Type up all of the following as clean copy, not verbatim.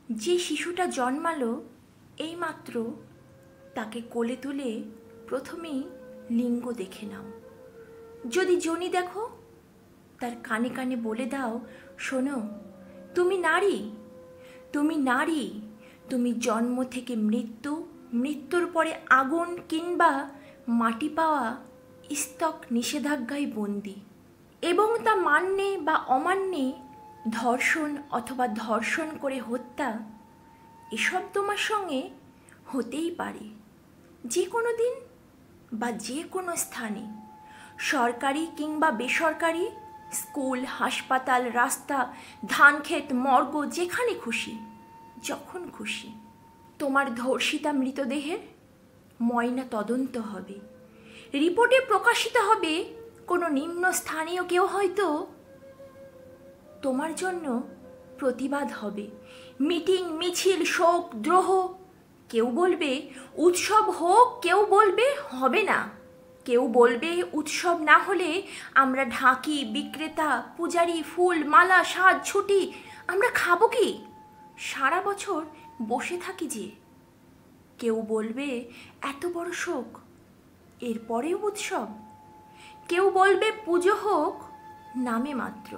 যে শিশুটা জন্মালো এইমাত্র তাকে কোলে তুলে প্রথমেই লিঙ্গ দেখে নাও। যদি যোনি দেখো, তার কানে কানে বলে দাও, শোনো, তুমি নারী, তুমি নারী, তুমি জন্ম থেকে মৃত্যু, মৃত্যুর পরে আগুন কিংবা মাটি পাওয়া স্তক নিষেধাজ্ঞায় বন্দী, এবং তা মান্যে বা অমান্যে ধর্ষণ অথবা ধর্ষণ করে হত্যা এসব তোমার সঙ্গে হতেই পারে যে কোনো দিন বা যে কোনো স্থানে, সরকারি কিংবা বেসরকারি, স্কুল, হাসপাতাল, রাস্তা, ধানক্ষেত, মর্গ, যেখানে খুশি, যখন খুশি। তোমার ধর্ষিতা মৃতদেহের ময়না তদন্ত হবে, রিপোর্টে প্রকাশিত হবে। কোনো নিম্ন স্থানীয় কেউ হয়তো তোমার জন্য প্রতিবাদ হবে, মিটিং, মিছিল, শোক, দ্রোহ। কেউ বলবে উৎসব হোক, কেউ বলবে হবে না, কেউ বলবে উৎসব না হলে আমরা ঢাকি, বিক্রেতা, পূজারি, ফুল, মালা, সাজ, ছুটি আমরা খাবো কি? সারা বছর বসে থাকি যে। কেউ বলবে এত বড় শোক, এরপরেও উৎসব। কেউ বলবে পুজো হোক নামে মাত্র।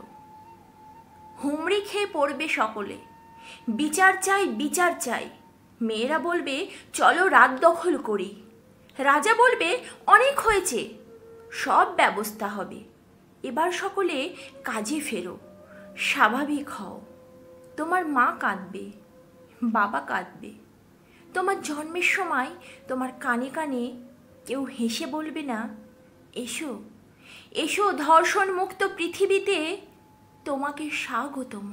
হুমড়ি খেয়ে পড়বে সকলে, বিচার চাই, বিচার চাই। মেয়েরা বলবে চলো রাত দখল করি, রাজা বলবে অনেক হয়েছে, সব ব্যবস্থা হবে, এবার সকলে কাজে ফেরো, স্বাভাবিক হও। তোমার মা কাঁদবে, বাবা কাঁদবে। তোমার জন্মের সময় তোমার কানে কানে কেউ হেসে বলবে না, এসো এসো ধর্ষণ মুক্ত পৃথিবীতে তোমাকে স্বাগতম।